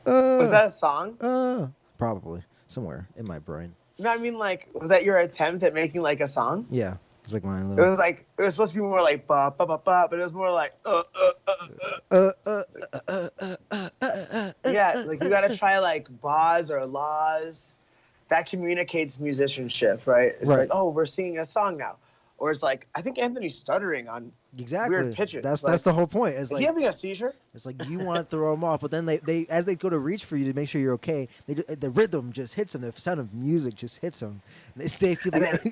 Was that a song? Probably somewhere in my brain. No, I mean like, was that your attempt at making like a song? Yeah, it's like my It little. was like it was supposed to be more like ba ba ba ba, but it was more like Uh, uh, yeah, like you gotta try like bas or laws. That communicates musicianship, right? It's like, right. oh, we're singing a song now. Or it's like, I think Anthony's stuttering on weird Exactly. pitches. That's Like, the whole point. It's is he like having a seizure? you want to throw them off, but then they as they go to reach for you to make sure you're okay, the rhythm just hits them. The sound of music just hits them, and they feel And then, the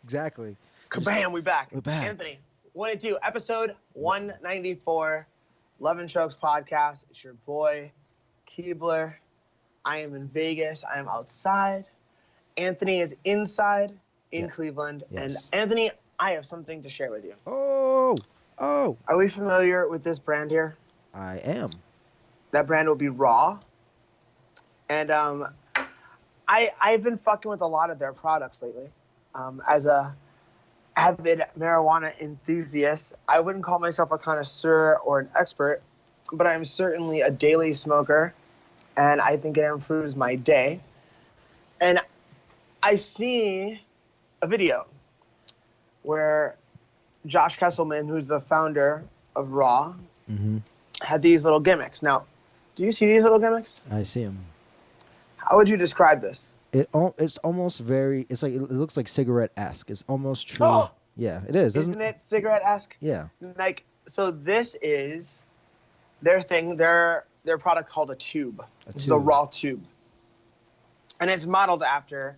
exactly. They just kabam, we back. we're back. Anthony, 182, episode 194, Love and Chokes podcast. It's your boy, Keebler. I am in Vegas. I am outside. Anthony is inside in Yeah. Cleveland. And Yes. Anthony, I have something to share with you. Oh, oh. Are we familiar with this brand here? I am. That brand will be Raw. And I've been fucking with a lot of their products lately. As a avid marijuana enthusiast, I wouldn't call myself a connoisseur or an expert, but I'm certainly a daily smoker, and I think it improves my day. And I see a video where Josh Kesselman, who's the founder of Raw, Mm-hmm. had these little gimmicks. Now, do you see these little gimmicks? I see him. How would you describe this? It's almost very. It's like it looks like cigarette esque. It's almost true. Oh! Yeah, it is. Doesn't Isn't it cigarette-esque? Yeah. Like, so this is their thing, their product called a tube. This is a tube. Raw tube. And it's modeled after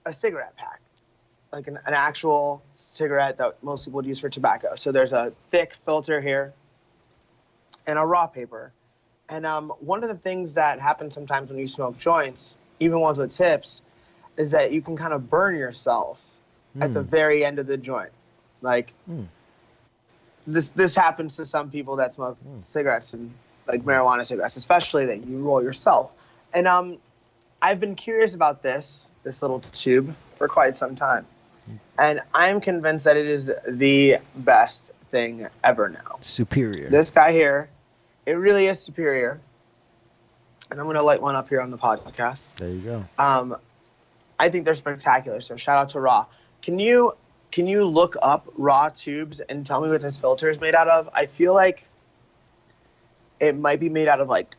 a cigarette pack, like an actual cigarette that most people would use for tobacco. So there's a thick filter here and a raw paper. And one of the things that happens sometimes when you smoke joints, even ones with tips, is that you can kind of burn yourself at the very end of the joint. Like this happens to some people that smoke cigarettes and like marijuana cigarettes, especially that you roll yourself. And I've been curious about this little tube for quite some time. And I'm convinced that it is the best thing ever now. Superior. This guy here, it really is superior. And I'm going to light one up here on the podcast. There you go. I think they're spectacular. So shout out to Raw. Can you look up Raw tubes and tell me what this filter is made out of? I feel like it might be made out of like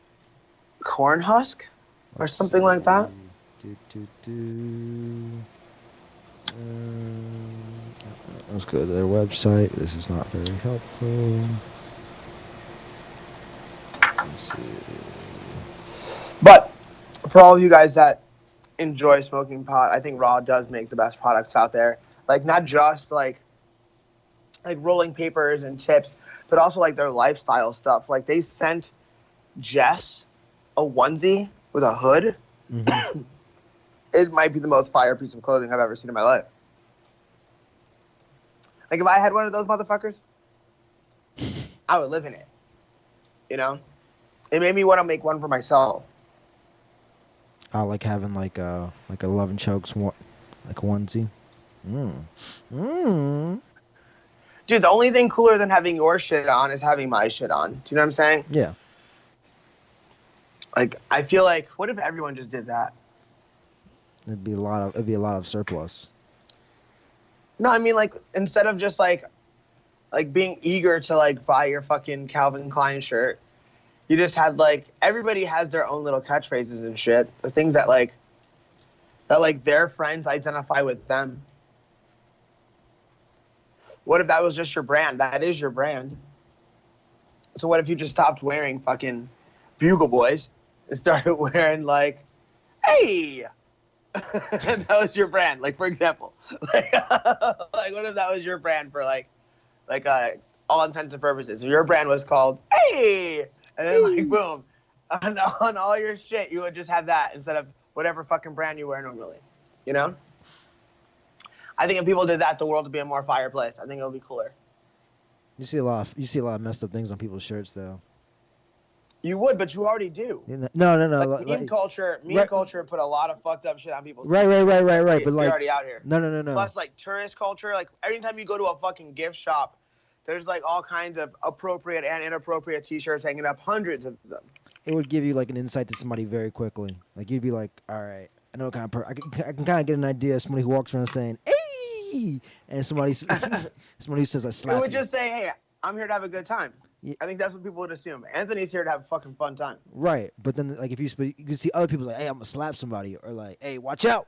corn husk or something like that. Let's go to their website. This is not very helpful. Let's see. But for all of you guys that enjoy smoking pot, I think Raw does make the best products out there. Like not just like rolling papers and tips, but also like their lifestyle stuff. Like they sent Jess a onesie with a hood. Mm-hmm. It might be the most fire piece of clothing I've ever seen in my life. Like if I had one of those motherfuckers, I would live in it. You know? It made me want to make one for myself. I like having like a Love and Chokes like onesie. Dude, the only thing cooler than having your shit on is having my shit on. Do you know what I'm saying? Yeah. Like I feel like what if everyone just did that? It'd be a lot of surplus. No, I mean like instead of just like being eager to like buy your fucking Calvin Klein shirt, you just had like everybody has their own little catchphrases and shit. The things that their friends identify with them. What if that was just your brand? That is your brand. So what if you just stopped wearing fucking Bugle Boys and started wearing like, hey, and that was your brand. Like for example, like what if that was your brand for like all intents and purposes? If your brand was called hey, and then like boom, on all your shit, you would just have that instead of whatever fucking brand you wear normally. You know? I think if people did that, the world would be a more fireplace. I think it would be cooler. You see a lot of messed up things on people's shirts though. You would, but you already do. No. Like meme culture put a lot of fucked up shit on people's Right. But you're like already out here. No. Plus, like tourist culture, like every time you go to a fucking gift shop, There's like all kinds of appropriate and inappropriate T-shirts hanging up, hundreds of them. It would give you like an insight to somebody very quickly. Like you'd be like, all right, I know what kind of I can kind of get an idea of somebody who walks around saying, "Hey," and somebody somebody who says, "I It slap would you." just say, "Hey, I'm here to have a good time." Yeah. I think that's what people would assume. Anthony's here to have a fucking fun time. Right, but then like if you can see other people like, "Hey, I'm gonna slap somebody," or like, "Hey, watch out,"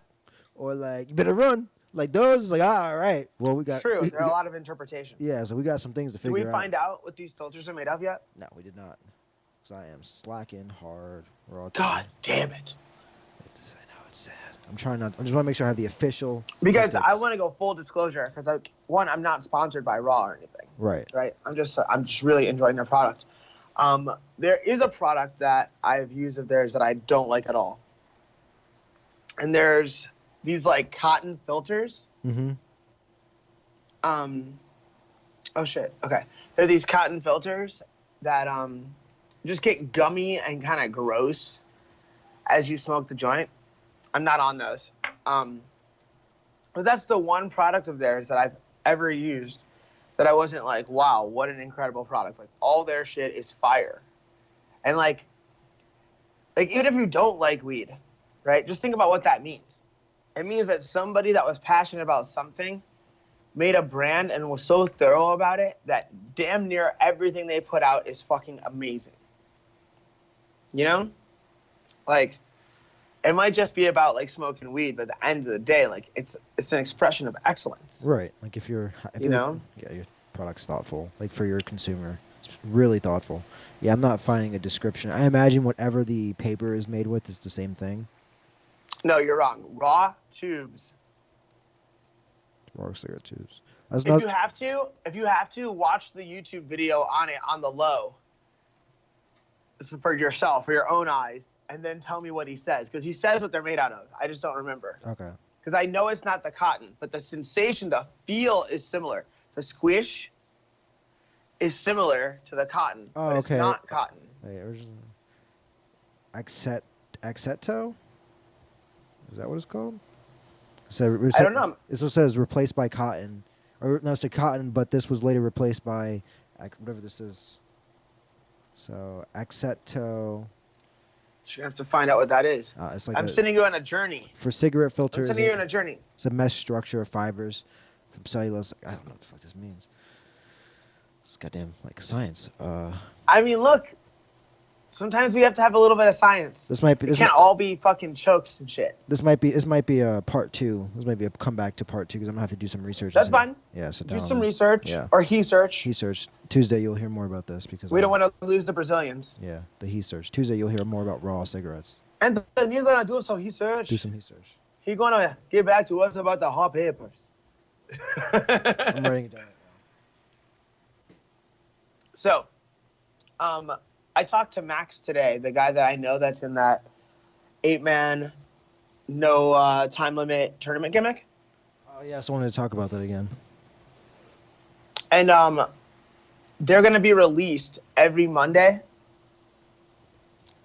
or like, "You better run." Like those, is like, all right. Well, we got True. we There are a lot of interpretations. yeah, so we got some things to Do figure we out. find out what these filters are made of yet? No, we did not. Because I am slacking hard. Raw. God damn it. I know it's sad. I'm trying not. I just want to make sure I have the official. Because statistics. I want to go full disclosure. Because I'm not sponsored by Raw or anything. Right. Right. I'm just really enjoying their product. There is a product that I've used of theirs that I don't like at all. And there's these like cotton filters. Mm-hmm. Oh shit. Okay. There are these cotton filters that just get gummy and kind of gross as you smoke the joint. I'm not on those. But that's the one product of theirs that I've ever used that I wasn't like, wow, what an incredible product. Like all their shit is fire. And like even if you don't like weed, right? Just think about what that means. It means that somebody that was passionate about something made a brand and was so thorough about it that damn near everything they put out is fucking amazing. You know? Like, it might just be about like smoking weed, but at the end of the day, like it's an expression of excellence. Right. Like if You like, know? yeah, your product's thoughtful. Like for your consumer, it's really thoughtful. Yeah, I'm not finding a description. I imagine whatever the paper is made with is the same thing. No, you're wrong. Raw tubes. Raw cigarette tubes. If you have to watch the YouTube video on it on the low. This is for yourself, for your own eyes, and then tell me what he says, because he says what they're made out of. I just don't remember. Okay. Because I know it's not the cotton, but the sensation, the feel is similar. The squish is similar to the cotton, Oh, but okay. it's not cotton. Wait, Acceto? Is that what it's called? So I don't know. This one says replaced by cotton, or no, it's a cotton, but this was later replaced by whatever this is. So Acceto. So you have to find out what that is. It's like I'm sending you on a journey. for cigarette I'm filters. sending you on a journey. It's a mesh structure of fibers from cellulose. I don't know what the fuck this means. It's goddamn like science. I mean, look. Sometimes we have to have a little bit of science. This might be. It can't all be fucking chokes and shit. This might be a part 2. This might be a comeback to part 2 because I'm gonna have to do some research. That's fine. Yeah, sit Do down some and- research. Yeah. Or he search. He search Tuesday. You'll hear more about this because We don't want to lose the Brazilians. Yeah, the he search Tuesday. You'll hear more about raw cigarettes. And then you're gonna do some research. Do some he search. He's gonna get back to us about the hot papers. I'm writing it down. So, I talked to Max today, the guy that I know that's in that 8-man, no time limit tournament gimmick. Oh yes, I wanted to talk about that again. And they're gonna be released every Monday.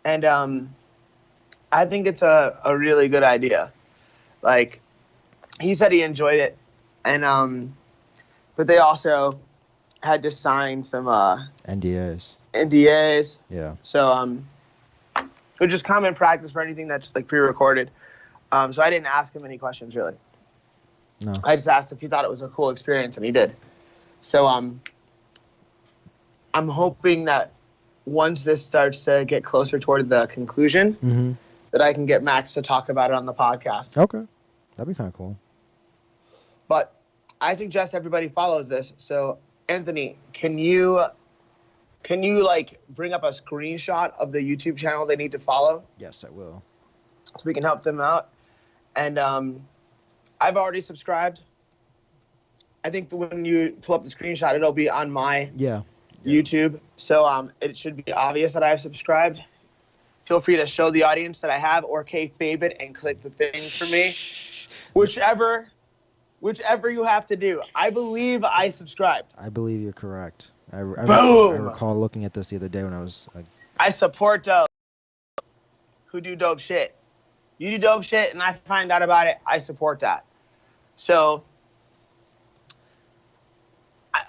And I think it's a really good idea. Like, he said he enjoyed it, and but they also had to sign some NDAs. NDAs. Yeah. So which is common practice for anything that's like pre-recorded. So I didn't ask him any questions really. No. I just asked if he thought it was a cool experience, and he did. So I'm hoping that once this starts to get closer toward the conclusion, Mm-hmm. that I can get Max to talk about it on the podcast. Okay. That'd be kind of cool. But I suggest everybody follows this. So Anthony, can you like bring up a screenshot of the YouTube channel they need to follow Yes, I will. so we can help them out? And I've already subscribed. I think when you pull up the screenshot, it'll be on my Yeah. YouTube. So it should be obvious that I've subscribed. Feel free to show the audience that I have, or kayfabe it and click the thing for me. Whichever you have to do. I believe I subscribed. I believe you're correct. I Boom! recall looking at this the other day when I was like, I support dope who do dope shit. You do dope shit and I find out about it, I support that. So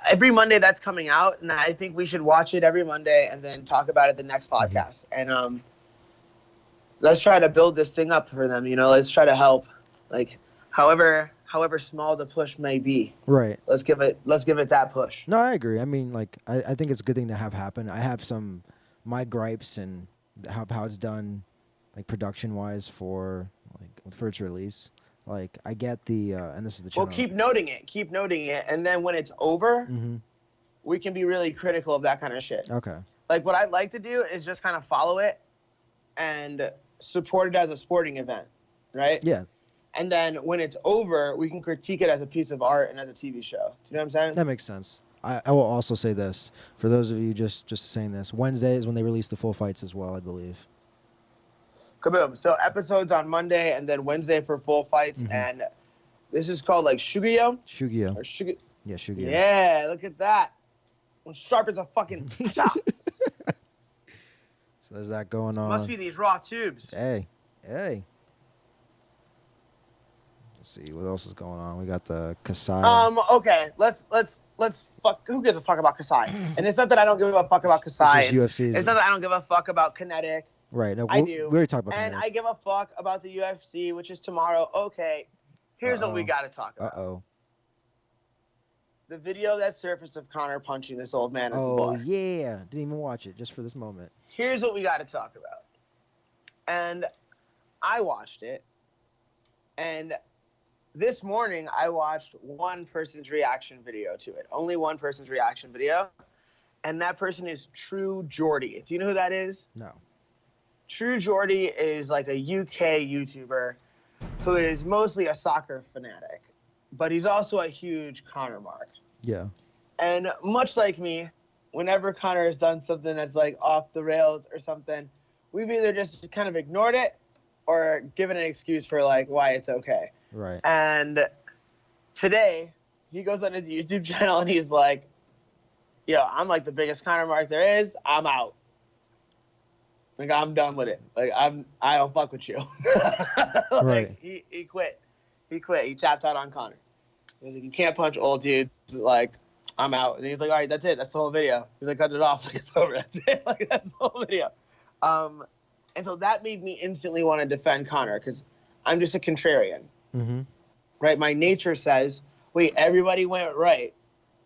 every Monday that's coming out, and I think we should watch it every Monday and then talk about it the next podcast. And let's try to build this thing up for them. Let's try to help, like however small the push may be. Right. Let's give it that push. No, I agree. I mean, like, I think it's a good thing to have happen. I have my gripes and how it's done, like production wise for its release. Like, I get the and this is the channel. Well, keep noting it, and then when it's over, we can be really critical of that kind of shit. Okay. Like, what I'd like to do is just kind of follow it and support it as a sporting event, right? Yeah. And then when it's over, we can critique it as a piece of art and as a TV show. Do you know what I'm saying? That makes sense. I will also say this for those of you just saying this. Wednesday is when they release the full fights as well, I believe. Kaboom! So episodes on Monday and then Wednesday for full fights, and this is called like Shugyo. Shugyo. Or Shugyo. Yeah, Shugyo. Yeah, look at that. I'm sharp as a fucking. So there's that going on. Must be these raw tubes. Hey. Let's see what else is going on. We got the Kasai. Okay. Let's fuck. Who gives a fuck about Kasai? And it's not that I don't give a fuck about Kasai. It's just UFC. It's not that I don't give a fuck about Kinetic. Right. No, I do. We already talked about And Kinetic. I give a fuck about the UFC, which is tomorrow. Okay. Here's what we got to talk about. Uh-oh. The video that surfaced of Conor punching this old man at the Oh, bar. yeah. Didn't even watch it just for this moment. Here's what we got to talk about. And I watched it. And this morning, I watched one person's reaction video to it. Only one person's reaction video. And that person is True Geordie. Do you know who that is? No. True Geordie is like a UK YouTuber who is mostly a soccer fanatic, but he's also a huge Conor mark. Yeah. And much like me, whenever Conor has done something that's like off the rails or something, we've either just kind of ignored it or given an excuse for like why it's okay. Right. And today he goes on his YouTube channel and he's like, yo, I'm like the biggest Conor mark there is. I'm out. Like, I'm done with it. Like, I don't fuck with you. Like, right. He quit. He quit. He tapped out on Conor. He was like, you can't punch old dudes. Like, I'm out. And he's like, all right, that's it. That's the whole video. He's like, cut it off. Like, it's over. That's it. Like, that's the whole video. And so that made me instantly want to defend Conor because I'm just a contrarian. Mm-hmm. Right? My nature says, wait, everybody went right.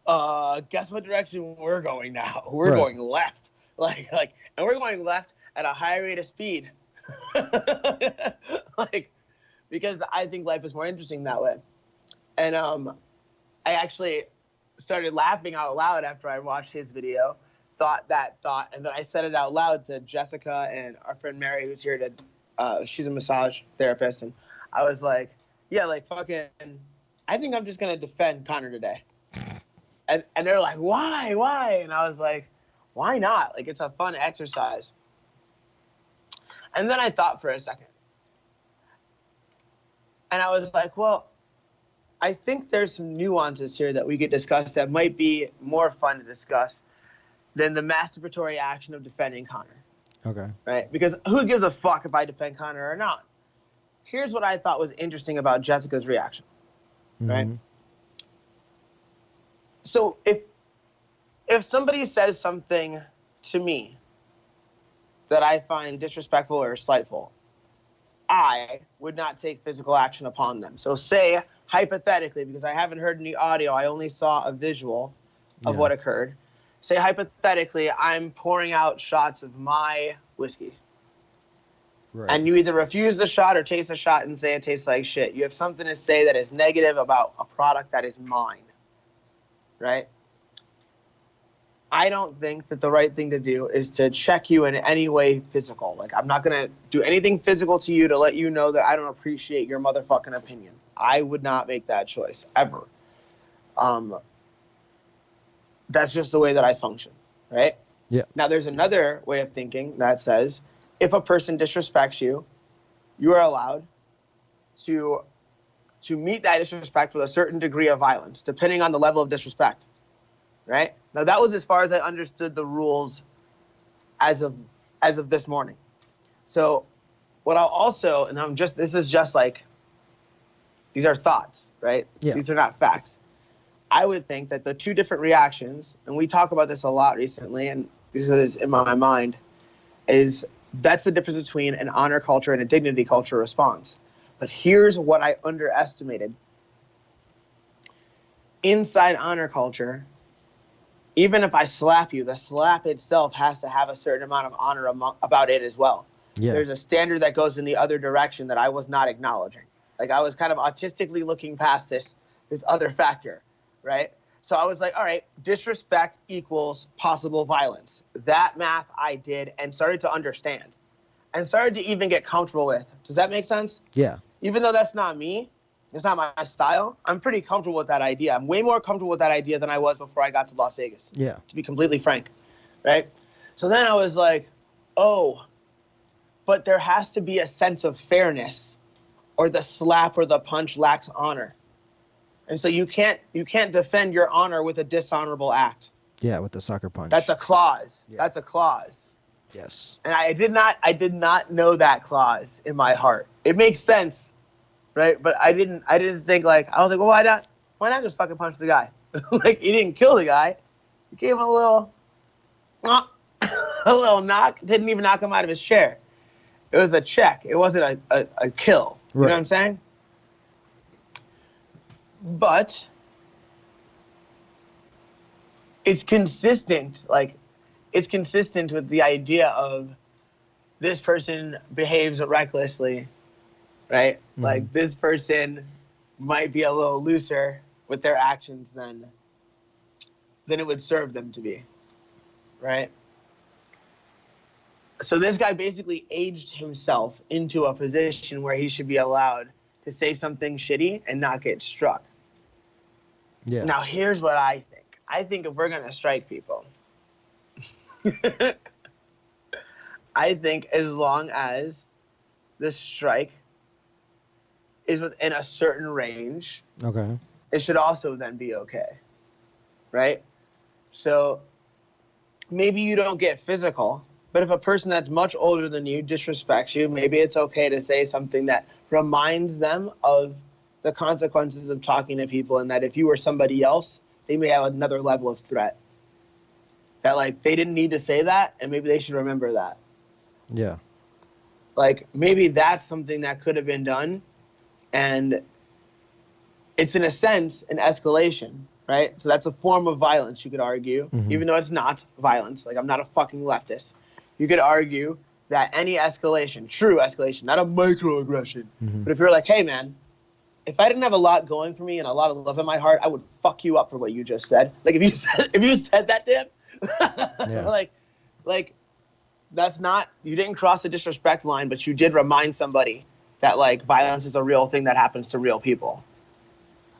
Guess what direction we're going now? We're going left. Like, and we're going left at a high rate of speed. Like, because I think life is more interesting that way. And I actually started laughing out loud after I watched his video, thought that thought, and then I said it out loud to Jessica and our friend Mary, who's here to, she's a massage therapist, and I was like, yeah, like fucking, I think I'm just gonna defend Conor today. And they're like, why? And I was like, why not? Like, it's a fun exercise. And then I thought for a second. And I was like, well, I think there's some nuances here that we could discuss that might be more fun to discuss than the masturbatory action of defending Conor. Okay. Right? Because who gives a fuck if I defend Conor or not? Here's what I thought was interesting about Jessica's reaction. Right? Mm-hmm. So if somebody says something to me that I find disrespectful or slightful, I would not take physical action upon them. So say, hypothetically, because I haven't heard any audio, I only saw a visual of what occurred. Say, hypothetically, I'm pouring out shots of my whiskey. Right. And you either refuse the shot or taste the shot and say it tastes like shit. You have something to say that is negative about a product that is mine. Right? I don't think that the right thing to do is to check you in any way physical. Like, I'm not going to do anything physical to you to let you know that I don't appreciate your motherfucking opinion. I would not make that choice, ever. That's just the way that I function, right? Yeah. Now, there's another way of thinking that says, if a person disrespects you, you are allowed to meet that disrespect with a certain degree of violence, depending on the level of disrespect. Right? Now, that was as far as I understood the rules as of this morning. So what I'll also, and this is just like, these are thoughts, right? Yeah. These are not facts. I would think that the two different reactions, and we talk about this a lot recently, and because it's in my mind, is that's the difference between an honor culture and a dignity culture response. But here's what I underestimated. Inside honor culture, even if I slap you, the slap itself has to have a certain amount of honor about it as well. Yeah. There's a standard that goes in the other direction that I was not acknowledging. Like I was kind of autistically looking past this other factor, right? So I was like, all right, disrespect equals possible violence. That math I did and started to understand and started to even get comfortable with. Does that make sense? Yeah. Even though that's not me, it's not my style, I'm pretty comfortable with that idea. I'm way more comfortable with that idea than I was before I got to Las Vegas. Yeah. To be completely frank, right? So then I was like, oh, but there has to be a sense of fairness or the slap or the punch lacks honor. And so you can't defend your honor with a dishonorable act. Yeah, with the sucker punch. That's a clause. Yeah. That's a clause. Yes. And I did not know that clause in my heart. It makes sense, right? But I didn't think like, I was like, well, why not just fucking punch the guy? Like, he didn't kill the guy. He gave him a little knock. Didn't even knock him out of his chair. It was a check. It wasn't a kill. You know what I'm saying? But it's consistent. Like, it's consistent with the idea of this person behaves recklessly, right? Mm-hmm. Like, this person might be a little looser with their actions than it would serve them to be, right? So this guy basically aged himself into a position where he should be allowed to say something shitty and not get struck. Yeah. Now, here's what I think. I think if we're going to strike people, I think as long as the strike is within a certain range, okay, it should also then be okay, right? So maybe you don't get physical, but if a person that's much older than you disrespects you, maybe it's okay to say something that reminds them of the consequences of talking to people, and that if you were somebody else, they may have another level of threat. That, like, they didn't need to say that, and maybe they should remember that. Yeah. Like, maybe that's something that could have been done, and it's, in a sense, an escalation, right? So that's a form of violence, you could argue, even though it's not violence. Like, I'm not a fucking leftist. You could argue that any escalation, true escalation, not a microaggression, but if you're like, hey, man, if I didn't have a lot going for me and a lot of love in my heart, I would fuck you up for what you just said. Like, if you said that to him, yeah. like that's not, you didn't cross the disrespect line, but you did remind somebody that, like, violence is a real thing that happens to real people,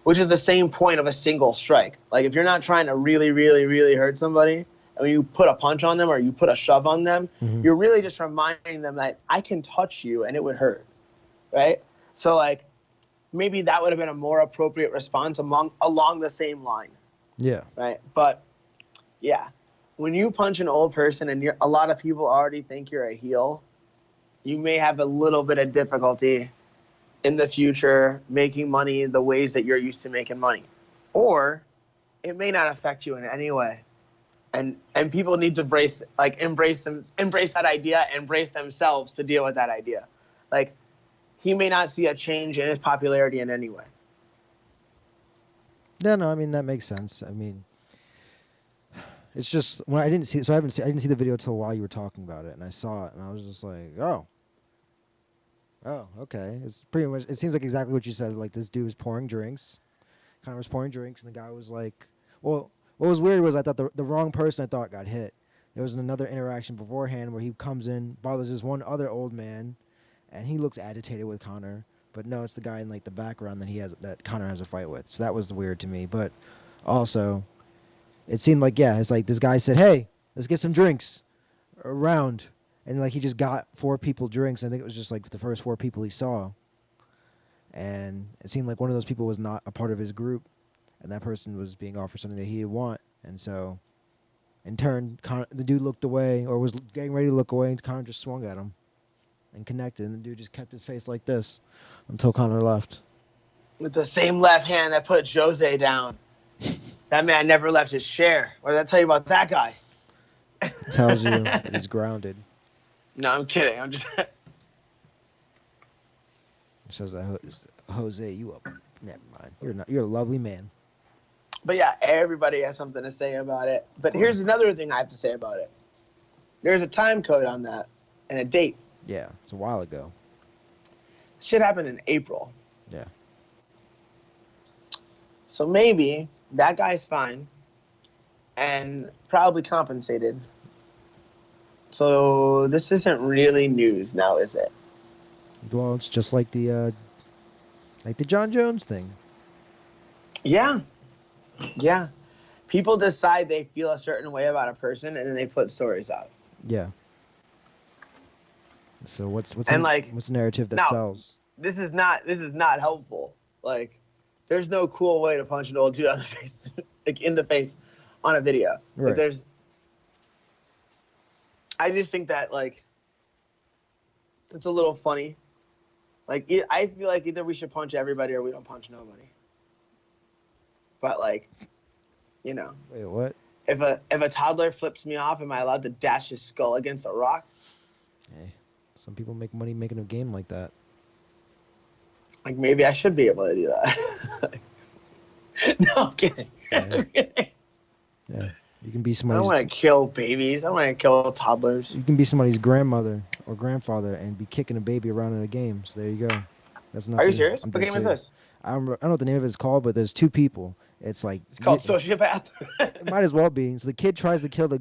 which is the same point of a single strike. Like, if you're not trying to really, really, really hurt somebody, and when you put a punch on them or you put a shove on them, you're really just reminding them that I can touch you and it would hurt, right? So, like, maybe that would have been a more appropriate response along the same line. Yeah. Right? But, yeah. When you punch an old person and a lot of people already think you're a heel, you may have a little bit of difficulty in the future making money the ways that you're used to making money. Or it may not affect you in any way. And people need to embrace that idea, embrace themselves to deal with that idea. Like, he may not see a change in his popularity in any way. Yeah, no, I mean, that makes sense. I mean, it's just when I didn't see the video till while you were talking about it, and I saw it, and I was just like, oh, okay. It's pretty much. It seems like exactly what you said. Like, this dude was pouring drinks, Connor was pouring drinks, and the guy was like, well, what was weird was I thought the wrong person I thought got hit. There was another interaction beforehand where he comes in, bothers this one other old man, and he looks agitated with Connor, but no, it's the guy in, like, the background that Connor has a fight with. So that was weird to me. But also, it seemed like, yeah, it's like this guy said, hey, let's get some drinks around. And, like, he just got 4 people drinks. I think it was just, like, the first 4 people he saw. And it seemed like one of those people was not a part of his group, and that person was being offered something that he didn't want. And so, in turn, the dude looked away, or was getting ready to look away, and Connor just swung at him and connected, and the dude just kept his face like this until Connor left. With the same left hand that put Jose down. That man never left his chair. What did I tell you about that guy? It tells you that he's grounded. No, I'm kidding. I'm just. It says that Jose, you up? Never mind. You're not. You're a lovely man. But yeah, everybody has something to say about it. But course. here's another thing I have to say about it. There's a time code on that and a date. Yeah, it's a while ago. Shit happened in April. Yeah. So maybe that guy's fine and probably compensated. So this isn't really news now, is it? Well, it's just like the John Jones thing. Yeah. Yeah. People decide they feel a certain way about a person and then they put stories out. Yeah. So what's And, what's the narrative that now, sells? This is not helpful. Like, there's no cool way to punch an old dude on the face, like in the face, on a video. Right. Like, I just think that like it's a little funny. Like, I feel like either we should punch everybody or we don't punch nobody. But like, you know, Wait, what? if a toddler flips me off, am I allowed to dash his skull against a rock? Hey, some people make money making a game like that. Like, maybe I should be able to do that. No, I'm kidding. Yeah. I'm kidding. Yeah. You can be I don't somebody's. want to kill babies. I don't want to kill toddlers. You can be somebody's grandmother or grandfather and be kicking a baby around in a game. So there you go. That's nothing. Are you serious? I'm What dead game is serious. this? I don't know what the name of it is called, but there's two people. It's like It's called Sociopath. It might as well be. So the kid tries to kill the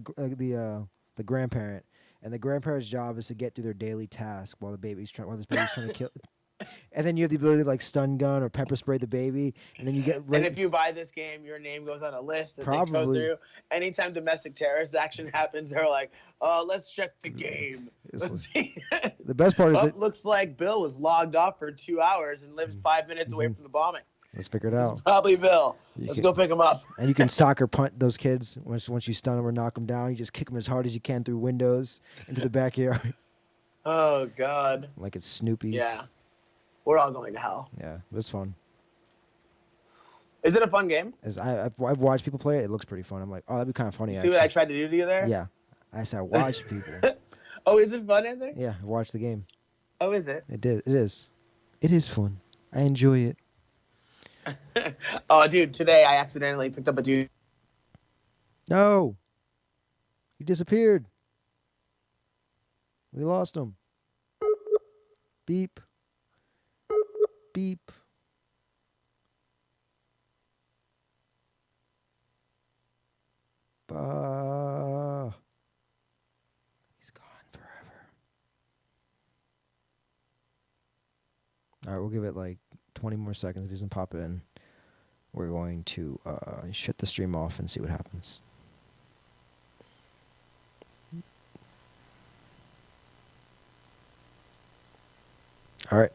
grandparent, and the grandparent's job is to get through their daily task while this baby's trying to kill. And then you have the ability to like stun gun or pepper spray the baby, and then you get And if you buy this game, your name goes on a list that they go Probably. through. Anytime domestic terrorist action happens, they're like, let's check the game. It's Let's see. the best part is Well, that looks like Bill was logged off for 2 hours and lives 5 minutes away from the bombing. let's figure it It's out. probably Bill. You Let's can- go pick him up. And you can soccer punt those kids once you stun them or knock them down. You just kick them as hard as you can through windows into the backyard, Oh, God. like it's Snoopy's. Yeah. We're all going to hell. Yeah, it was fun. Is it a fun game? I've watched people play it. It looks pretty fun. I'm like, oh, that'd be kind of funny. See Actually. what I tried to do to you there? Yeah, I said I watched people. Oh, is it fun, Anthony? Yeah, I watched the game. Oh, is it? It did. It is. It is fun. I enjoy it. Oh, dude, today I accidentally picked up a dude. No, he disappeared. We lost him. Beep. Beep. He's gone forever. All right, we'll give it like 20 more seconds. If he doesn't pop in, we're going to shut the stream off and see what happens. All right.